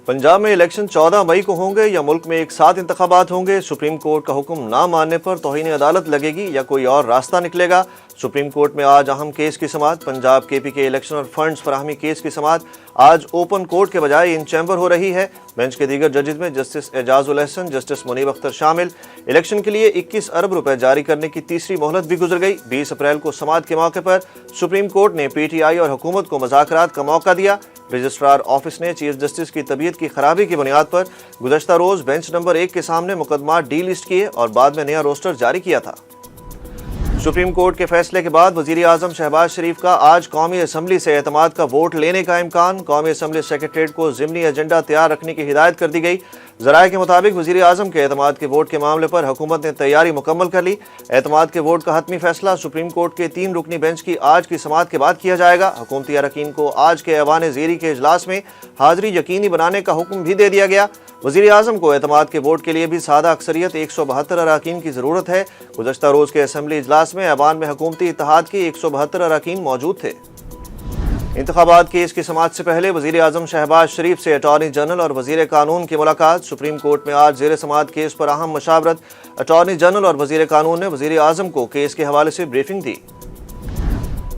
पंजाब में इलेक्शन 14 मई को होंगे या मुल्क में एक साथ इंतखाबात होंगे। सुप्रीम कोर्ट का हुक्म ना मानने पर तौहीन अदालत लगेगी या कोई और रास्ता निकलेगा। सुप्रीम कोर्ट में आज अहम केस की समाअत। पंजाब केपी के इलेक्शन और फंड्स फराहमी केस की समाअत आज ओपन कोर्ट के बजाय इन चैम्बर हो रही है। बेंच के दीगर जजेस में जस्टिस एजाजुल अहसन, जस्टिस मुनीब अख्तर शामिल। इलेक्शन के लिए 21 अरब रुपए जारी करने की तीसरी मोहलत भी गुजर गई। 20 अप्रैल को समाअत के मौके पर सुप्रीम कोर्ट ने पीटीआई और हुकूमत को मुज़ाकरात का मौका दिया। रजिस्ट्रार ऑफिस ने चीफ जस्टिस की तबीयत की खराबी की बुनियाद पर गुज़श्ता रोज बेंच नंबर 1 के सामने मुकदमा डी लिस्ट किए और बाद में नया रोस्टर जारी किया था। सुप्रीम कोर्ट के फैसले के बाद वज़ीर आज़म शहबाज शरीफ का आज कौमी असम्बली से एतमाद का वोट लेने का इम्कान। कौमी असम्बली सेक्रेटरीट को ज़िमनी एजेंडा तैयार रखने की हिदायत कर दी गई। ज़राए के मुताबिक वज़ीर आज़म के एतमाद के वोट के मामले पर हुकूमत ने तैयारी मुकम्मल कर ली। एतमाद के वोट का हतमी फैसला सुप्रीम कोर्ट के 3 रुकनी बेंच की आज की समाअत के बाद किया जाएगा। हुकूमती अरकान को आज के ऐवान ज़ेरी के इजलास में हाज़री यकीनी बनाने का हुक्म भी दे दिया गया। वज़ीर आज़म को एतमाद के वोट के लिए भी सादा अक्सरियत 172 अरकान की ज़रूरत है। गुज़श्ता रोज़ के असम्बली इजलास में ऐवान में हुकूमती इत्तेहाद के 172 अरकान मौजूद थे। इंतखाबात केस की समाअत से पहले वज़ीर आज़म शहबाज शरीफ से अटॉर्नी जनरल और वज़ीर कानून की मुलाकात। सुप्रीम कोर्ट में आज ज़ेर समाअत केस पर अहम मशावरत। अटॉर्नी जनरल और वज़ीर कानून ने वज़ीर आज़म को केस के हवाले से ब्रीफिंग दी।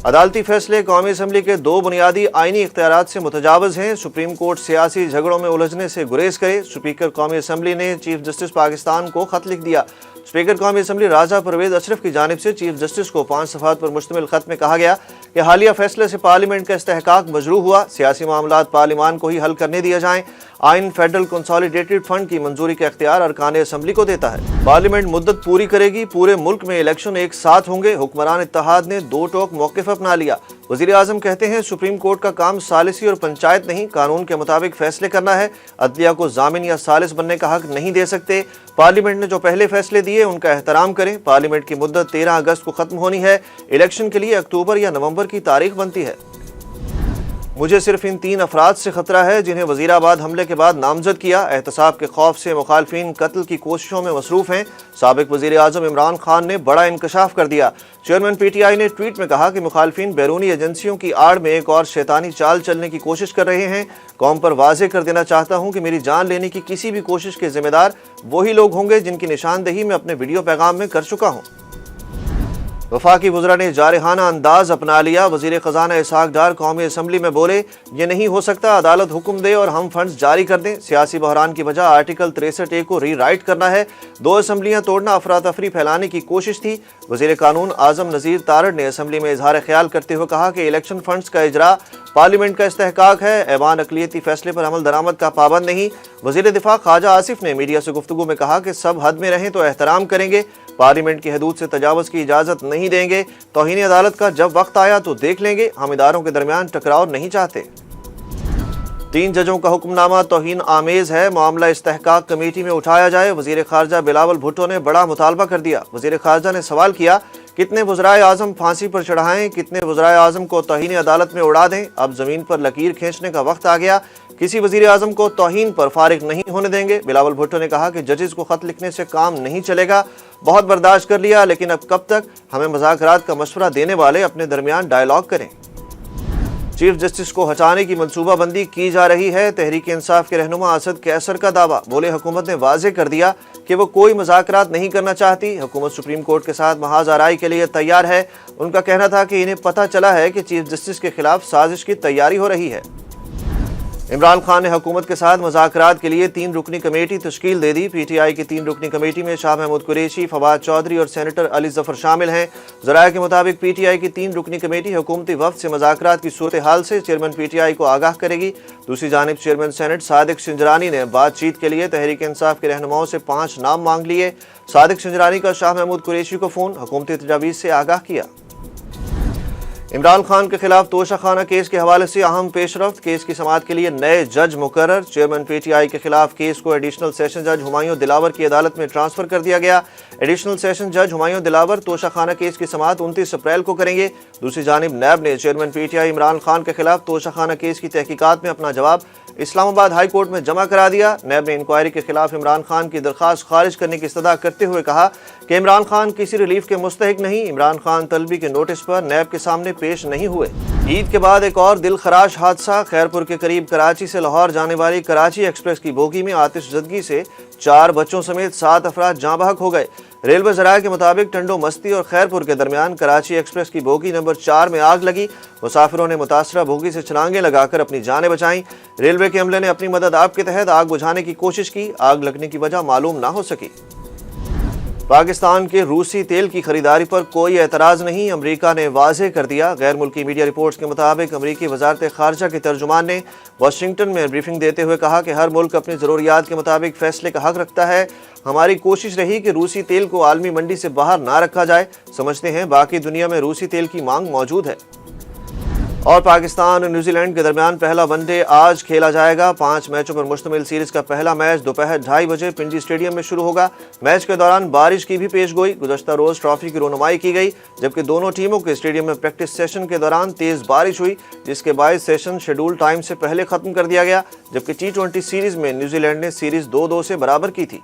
अदालती फैसले कौमी असम्बली के 2 बुनियादी आइनी इख्तियारात से मुतजावज़ हैं। सुप्रीम कोर्ट सियासी झगड़ों में उलझने से गुरेज करे। स्पीकर कौमी असम्बली ने चीफ जस्टिस पाकिस्तान को खत लिख दिया। स्पीकर कौमी असम्बली राजा परवेज अशरफ की जानिब से चीफ जस्टिस को 5 सफ़हात पर मुश्तमिल खत में कहा गया कि हालिया फैसले से पार्लियामेंट का इस्तेहकाक मजरू हुआ। सियासी मामलात पार्लियामान को ही हल करने दिए जाएं। आइन फेडरल कंसोलिडेटेड फंड की मंजूरी का इख्तियार अरकान असम्बली को देता है। पार्लियामेंट मुद्दत पूरी करेगी। पूरे मुल्क में इलेक्शन एक साथ होंगे। हुक्मरान इत्तेहाद ने 2 टोक मौक़िफ़ अपना लिया। वज़ीर आज़म कहते हैं सुप्रीम कोर्ट का काम सालिसी और पंचायत नहीं, कानून के मुताबिक फैसले करना है। अदलिया को जामिन या सालिस बनने का हक नहीं दे सकते। पार्लियामेंट ने जो पहले फैसले दिए उनका एहतराम करें। पार्लियामेंट की मुद्दत 13 अगस्त को खत्म होनी है। इलेक्शन के लिए अक्टूबर या नवंबर की तारीख बनती है। मुझे सिर्फ इन 3 अफराद से खतरा है जिन्हें वजीराबाद हमले के बाद नामजद किया। एहतसाब के खौफ से मुखालफिन कत्ल की कोशिशों में मसरूफ हैं। साबिक वजीर आज़म इमरान खान ने बड़ा इंकशाफ कर दिया। चेयरमैन पीटीआई ने ट्वीट में कहा कि मुखालफिन बैरूनी एजेंसियों की आड़ में एक और शैतानी चाल चलने की कोशिश कर रहे हैं। कौम पर वाज़े कर देना चाहता हूँ कि मेरी जान लेने की किसी भी कोशिश के जिम्मेदार वही लोग होंगे जिनकी निशानदेही मैं अपने वीडियो पैगाम में कर चुका हूँ। वफाकी वज़रा ने जारहाना अंदाज अपना लिया। वज़ीर ख़ज़ाना इसहाक़ डार कौमी असम्बली में बोले, ये नहीं हो सकता, अदालत हुक्म दे और हम फंड्स जारी कर दें। सियासी बहरान की वजह आर्टिकल 63A को री राइट करना है। 2 असम्बलियाँ तोड़ना अफरा तफरी फैलाने की कोशिश थी। वज़ीर कानून आज़म नज़ीर तारड़ ने असम्बली में इजहार ख्याल करते हुए कहा कि इलेक्शन फंड्स का इजरा पार्लियामेंट का इस्तेहकाक है। ऐवान अक़लियती फैसले पर अमल दरामद का पाबंद नहीं। वज़ीर दिफा ख्वाजा आसिफ ने मीडिया से गुफ्तगू में कहा कि सब हद में रहें तो एहतराम करेंगे, पार्लियामेंट की हदूद से तजावज़ की इजाज़त नहीं देंगे। तौहीन अदालत का जब वक्त आया तो देख लेंगे। हम इदारों के दरमियान टकराव नहीं चाहते। 3 जजों का हुक्मनामा तौहीन आमेज़ है, मामला इस्तेहकाक कमेटी में उठाया जाए। वज़ीर ख़ारजा बिलावल भुट्टो ने बड़ा मुतालबा कर दिया। वज़ीर ख़ारजा ने सवाल किया, कितने वज़राए आज़म फांसी पर चढ़ाएं, कितने वज़राए आज़म को तौहीन अदालत में उड़ा दें। अब ज़मीन पर लकीर खींचने का वक्त आ गया। किसी वज़ीर आज़म को तौहीन पर फारिग नहीं होने देंगे। बिलावल भुट्टो ने कहा कि जजेस को खत लिखने से काम नहीं चलेगा। बहुत बर्दाश्त कर लिया, लेकिन अब कब तक? हमें मुज़ाकरात का मशवरा देने वाले अपने दरमियान डायलॉग करें। चीफ जस्टिस को हटाने की मनसूबाबंदी की जा रही है। तहरीक इंसाफ के रहनुमा असद कैसर का दावा। बोले, हुकूमत ने वाज़े कर दिया कि वो कोई मुज़ाकरात नहीं करना चाहती। हुकूमत सुप्रीम कोर्ट के साथ महाज आराई के लिए तैयार है। उनका कहना था कि इन्हें पता चला है कि चीफ जस्टिस के खिलाफ साजिश की तैयारी हो रही है। इमरान खान ने हुकूमत के साथ मुज़ाकरात के लिए 3 रुकनी कमेटी तश्कील दे दी। पीटीआई की 3 रुकनी कमेटी में शाह महमूद कुरैशी, फवाद चौधरी और सेनेटर अली ज़फ़र शामिल हैं। ज़राए के मुताबिक पीटीआई की 3 रुकनी कमेटी हुकूमती वफ़द से मुज़ाकरात की सूरत हाल से चेयरमैन पीटीआई को आगाह करेगी। दूसरी जानिब चेयरमैन सेनेट सादिक शिंजरानी ने बातचीत के लिए तहरीक इंसाफ के रहनुमाओं से 5 नाम मांग लिए। सादिक शिंजरानी का शाह महमूद कुरैशी को फ़ोन, हुकूमती तजावीज़ से आगाह किया। इमरान खान के खिलाफ तोशाखाना केस के हवाले से अहम पेशरफ्त। केस की समाअत के लिए नए जज मुकर्रर। चेयरमैन पीटीआई के खिलाफ केस को एडिशनल सेशन जज हुमायूं दिलावर की अदालत में ट्रांसफर कर दिया गया। एडिशनल सेशन जज हुमायूं दिलावर तोशाखाना केस की समाअत 29 अप्रैल को करेंगे। दूसरी जानिब नैब ने चेयरमैन पीटीआई इमरान खान के खिलाफ तोशाखाना केस की तहकीकात में अपना जवाब इस्लामाबाद हाई कोर्ट में जमा करा दिया। नैब ने इंक्वायरी के खिलाफ इमरान खान की दरख्वास्त खारिज करने की इस्तदा करते हुए कहा कि इमरान खान किसी रिलीफ के मुस्तहिक नहीं। इमरान खान तलबी के नोटिस पर नैब के सामने पेश नहीं हुए। عید کے بعد ایک اور دل خراش حادثہ، خیرپور کے قریب کراچی سے لاہور جانے والی کراچی ایکسپریس کی بوگی میں آتش زدگی سے 4 بچوں سمیت 7 افراد جاں بحق ہو گئے۔ ریلوے ذرائع کے مطابق ٹنڈو مستی اور خیرپور کے درمیان کراچی ایکسپریس کی بوگی نمبر 4 میں آگ لگی۔ مسافروں نے متاثرہ بوگی سے چھلانگیں لگا کر اپنی جانیں بچائیں۔ ریلوے کے عملے نے اپنی مدد آپ کے تحت آگ بجھانے کی کوشش کی۔ آگ لگنے کی وجہ معلوم نہ ہو سکی۔ پاکستان کے روسی تیل کی خریداری پر کوئی اعتراض نہیں، امریکہ نے واضح کر دیا۔ غیر ملکی میڈیا رپورٹس کے مطابق امریکی وزارت خارجہ کے ترجمان نے واشنگٹن میں بریفنگ دیتے ہوئے کہا کہ ہر ملک اپنی ضروریات کے مطابق فیصلے کا حق رکھتا ہے۔ ہماری کوشش رہی کہ روسی تیل کو عالمی منڈی سے باہر نہ رکھا جائے۔ سمجھتے ہیں باقی دنیا میں روسی تیل کی مانگ موجود ہے۔ اور پاکستان اور نیوزی لینڈ کے درمیان پہلا ون ڈے آج کھیلا جائے گا۔ 5 میچوں پر مشتمل سیریز کا پہلا میچ دوپہر 2:30 بجے پنڈی اسٹیڈیم میں شروع ہوگا۔ میچ کے دوران بارش کی بھی پیش گوئی۔ گزشتہ روز ٹرافی کی رونمائی کی گئی، جبکہ دونوں ٹیموں کے اسٹیڈیم میں پریکٹس سیشن کے دوران تیز بارش ہوئی، جس کے باعث سیشن شیڈول ٹائم سے پہلے ختم کر دیا گیا، جبکہ T20 سیریز میں نیوزی لینڈ نے سیریز 2-2 سے برابر کی تھی۔